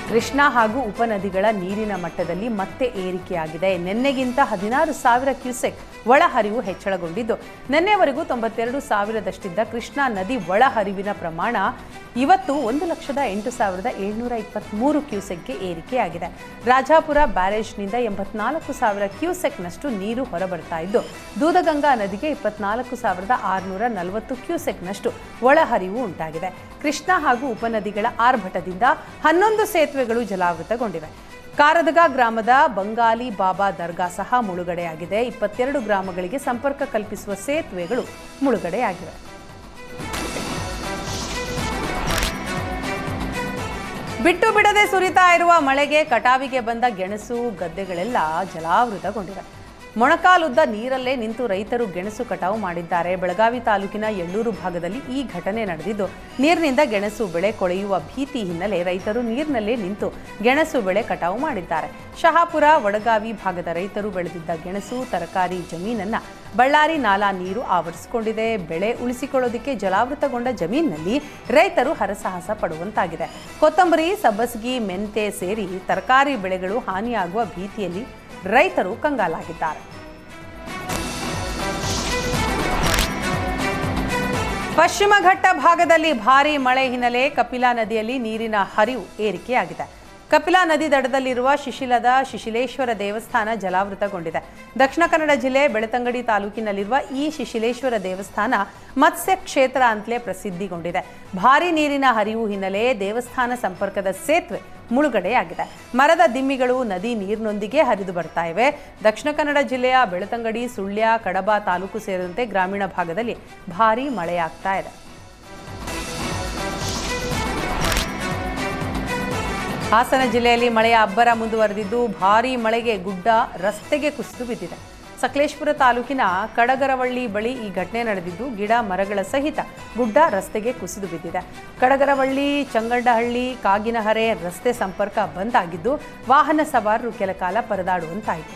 ಕೃಷ್ಣಾ ಹಾಗೂ ಉಪನದಿಗಳ ನೀರಿನ ಮಟ್ಟದಲ್ಲಿ ಮತ್ತೆ ಏರಿಕೆಯಾಗಿದೆ. ನಿನ್ನೆಗಿಂತ 16,000 ಕ್ಯೂಸೆಕ್ ಒಳಹರಿವು ಹೆಚ್ಚಳಗೊಂಡಿದ್ದು, ನಿನ್ನೆವರೆಗೂ 92,000ದಷ್ಟಿದ್ದ ಕೃಷ್ಣಾ ನದಿ ಒಳಹರಿವಿನ ಪ್ರಮಾಣ ಇವತ್ತು 1,08,723 ಕ್ಯೂಸೆಕ್ಗೆ ಏರಿಕೆಯಾಗಿದೆ. ರಾಜಾಪುರ ಬ್ಯಾರೇಜ್ನಿಂದ 84,000 ಕ್ಯೂಸೆಕ್ನಷ್ಟು ನೀರು ಹೊರಬರ್ತಾ ಇದ್ದು, ದೂದಗಂಗಾ ನದಿಗೆ 24,640 ಕ್ಯೂಸೆಕ್ನಷ್ಟು ಒಳಹರಿವು ಉಂಟಾಗಿದೆ. ಕೃಷ್ಣಾ ಹಾಗೂ ಉಪನದಿಗಳ ಆರ್ಭಟದಿಂದ 11 ಸೇತುವೆಗಳು ಜಲಾವೃತಗೊಂಡಿವೆ. ಕಾರದಗ ಗ್ರಾಮದ ಬಂಗಾಲಿ ಬಾಬಾ ದರ್ಗಾ ಸಹ ಮುಳುಗಡೆಯಾಗಿದೆ. 22 ಗ್ರಾಮಗಳಿಗೆ ಸಂಪರ್ಕ ಕಲ್ಪಿಸುವ ಸೇತುವೆಗಳು ಮುಳುಗಡೆಯಾಗಿವೆ. ಬಿಟ್ಟು ಬಿಡದೆ ಸುರಿತಾ ಇರುವ ಮಳೆಗೆ ಕಟಾವಿಗೆ ಬಂದ ಗೆಣಸು ಗದ್ದೆಗಳೆಲ್ಲ ಜಲಾವೃತಗೊಂಡಿವೆ. ಮೊಣಕಾಲುದ್ದ ನೀರಲ್ಲೇ ನಿಂತು ರೈತರು ಗೆಣಸು ಕಟಾವು ಮಾಡಿದ್ದಾರೆ. ಬೆಳಗಾವಿ ತಾಲೂಕಿನ ಎಳ್ಳೂರು ಭಾಗದಲ್ಲಿ ಈ ಘಟನೆ ನಡೆದಿದ್ದು, ನೀರಿನಿಂದ ಗೆಣಸು ಬೆಳೆ ಕೊಳೆಯುವ ಭೀತಿ ಹಿನ್ನೆಲೆ ರೈತರು ನೀರಿನಲ್ಲೇ ನಿಂತು ಗೆಣಸು ಬೆಳೆ ಕಟಾವು ಮಾಡಿದ್ದಾರೆ. ಶಹಾಪುರ ವಡಗಾವಿ ಭಾಗದ ರೈತರು ಬೆಳೆದಿದ್ದ ಗೆಣಸು ತರಕಾರಿ ಜಮೀನನ್ನ ಬಳ್ಳಾರಿ ನಾಲಾ ನೀರು ಆವರಿಸಿಕೊಂಡಿದೆ. ಬೆಳೆ ಉಳಿಸಿಕೊಳ್ಳೋದಕ್ಕೆ ಜಲಾವೃತಗೊಂಡ ಜಮೀನಿನಲ್ಲಿ ರೈತರು ಹರಸಾಹಸ ಪಡುವಂತಾಗಿದೆ. ಕೊತ್ತಂಬರಿ, ಸಬ್ಬಸಿಗೆ, ಮೆಂತೆ ಸೇರಿ ತರಕಾರಿ ಬೆಳೆಗಳು ಹಾನಿಯಾಗುವ ಭೀತಿಯಲ್ಲಿ ರೈತರು ಕಂಗಾಲಾಗಿದ್ದಾರೆ. ಪಶ್ಚಿಮ ಘಟ್ಟ ಭಾಗದಲ್ಲಿ ಭಾರೀ ಮಳೆ ಹಿನ್ನೆಲೆ ಕಪಿಲಾ ನದಿಯಲ್ಲಿ ನೀರಿನ ಹರಿವು ಏರಿಕೆಯಾಗಿದೆ. ಕಪಿಲಾ ನದಿ ದಡದಲ್ಲಿರುವ ಶಿಶಿಲದ ಶಿಶಿಲೇಶ್ವರ ದೇವಸ್ಥಾನ ಜಲಾವೃತಗೊಂಡಿದೆ. ದಕ್ಷಿಣ ಕನ್ನಡ ಜಿಲ್ಲೆ ಬೆಳ್ತಂಗಡಿ ತಾಲೂಕಿನಲ್ಲಿರುವ ಈ ಶಿಶಿಲೇಶ್ವರ ದೇವಸ್ಥಾನ ಮತ್ಸ್ಯ ಕ್ಷೇತ್ರ ಅಂತಲೇ ಪ್ರಸಿದ್ಧಿಗೊಂಡಿದೆ. ಭಾರೀ ನೀರಿನ ಹರಿವು ಹಿನ್ನೆಲೆ ದೇವಸ್ಥಾನ ಸಂಪರ್ಕದ ಸೇತುವೆ ಮುಳುಗಡೆಯಾಗಿದೆ. ಮರದ ದಿಮ್ಮಿಗಳು ನದಿ ನೀರಿನೊಂದಿಗೆ ಹರಿದು ಬರ್ತಾ ಇವೆ. ದಕ್ಷಿಣ ಕನ್ನಡ ಜಿಲ್ಲೆಯ ಬೆಳ್ತಂಗಡಿ, ಸುಳ್ಯ, ಕಡಬ ತಾಲೂಕು ಸೇರಿದಂತೆ ಗ್ರಾಮೀಣ ಭಾಗದಲ್ಲಿ ಭಾರೀ ಮಳೆಯಾಗ್ತಾ ಇದೆ. ಹಾಸನ ಜಿಲ್ಲೆಯಲ್ಲಿ ಮಳೆಯ ಅಬ್ಬರ ಮುಂದುವರೆದಿದ್ದು, ಭಾರೀ ಮಳೆಗೆ ಗುಡ್ಡ ರಸ್ತೆಗೆ ಕುಸಿದು ಬಿದ್ದಿದೆ. ಸಕಲೇಶಪುರ ತಾಲೂಕಿನ ಕಡಗರವಳ್ಳಿ ಬಳಿ ಈ ಘಟನೆ ನಡೆದಿದ್ದು, ಗಿಡ ಮರಗಳ ಸಹಿತ ಗುಡ್ಡ ರಸ್ತೆಗೆ ಕುಸಿದು ಬಿದ್ದಿದೆ. ಕಡಗರವಳ್ಳಿ, ಚಂಗಂಡಹಳ್ಳಿ, ಕಾಗಿನಹರೆ ರಸ್ತೆ ಸಂಪರ್ಕ ಬಂದ್ ಆಗಿದ್ದು, ವಾಹನ ಸವಾರರು ಕೆಲಕಾಲ ಪರದಾಡುವಂತಾಯಿತು.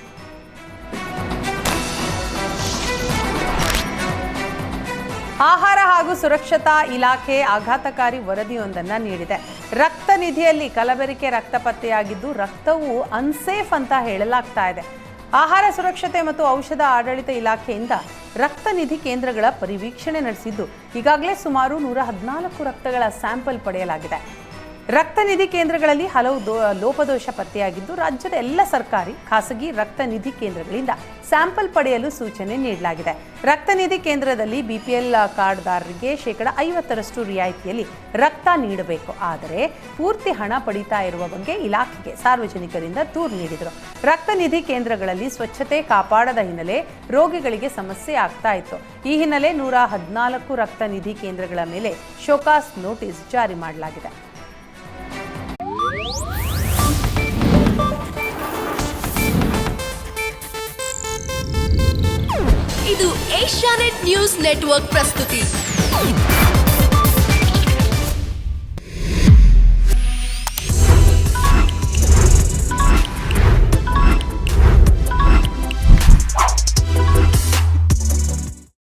ಆಹಾರ ಹಾಗೂ ಸುರಕ್ಷತಾ ಇಲಾಖೆ ಆಘಾತಕಾರಿ ವರದಿಯೊಂದನ್ನು ನೀಡಿದೆ. ರಕ್ತ ನಿಧಿಯಲ್ಲಿ ಕಲಬೆರಕೆ ರಕ್ತ ಪತ್ತೆಯಾಗಿದ್ದು, ರಕ್ತವು ಅನ್ಸೇಫ್ ಅಂತ ಹೇಳಲಾಗ್ತಾ ಇದೆ. ಆಹಾರ ಸುರಕ್ಷತೆ ಮತ್ತು ಔಷಧ ಆಡಳಿತ ಇಲಾಖೆಯಿಂದ ರಕ್ತ ನಿಧಿ ಕೇಂದ್ರಗಳ ಪರಿವೀಕ್ಷಣೆ ನಡೆಸಿದ್ದು, ಈಗಾಗಲೇ ಸುಮಾರು 114 ರಕ್ತಗಳ ಸ್ಯಾಂಪಲ್ ಪಡೆಯಲಾಗಿದೆ. ರಕ್ತ ನಿಧಿ ಕೇಂದ್ರಗಳಲ್ಲಿ ಹಲವು ಲೋಪದೋಷ ಪತ್ತೆಯಾಗಿದ್ದು, ರಾಜ್ಯದ ಎಲ್ಲ ಸರ್ಕಾರಿ, ಖಾಸಗಿ ರಕ್ತ ನಿಧಿ ಕೇಂದ್ರಗಳಿಂದ ಸ್ಯಾಂಪಲ್ ಪಡೆಯಲು ಸೂಚನೆ ನೀಡಲಾಗಿದೆ. ರಕ್ತ ನಿಧಿ ಕೇಂದ್ರದಲ್ಲಿ ಬಿಪಿಎಲ್ ಕಾರ್ಡ್ದಾರರಿಗೆ 50% ರಿಯಾಯಿತಿಯಲ್ಲಿ ರಕ್ತ ನೀಡಬೇಕು. ಆದರೆ ಪೂರ್ತಿ ಹಣ ಪಡಿತಾ ಇರುವ ಬಗ್ಗೆ ಇಲಾಖೆಗೆ ಸಾರ್ವಜನಿಕರಿಂದ ದೂರು ನೀಡಿದರು. ರಕ್ತ ನಿಧಿ ಕೇಂದ್ರಗಳಲ್ಲಿ ಸ್ವಚ್ಛತೆ ಕಾಪಾಡದ ಹಿನ್ನೆಲೆ ರೋಗಿಗಳಿಗೆ ಸಮಸ್ಯೆ ಆಗ್ತಾ ಇತ್ತು. ಈ ಹಿನ್ನೆಲೆ 114 ರಕ್ತ ನಿಧಿ ಕೇಂದ್ರಗಳ ಮೇಲೆ ಶೋಕಾಸ್ ನೋಟಿಸ್ ಜಾರಿ ಮಾಡಲಾಗಿದೆ. ಇದು ಏಷ್ಯಾನೆಟ್ ನ್ಯೂಸ್ ನೆಟ್ವರ್ಕ್ ಪ್ರಸ್ತುತಿ.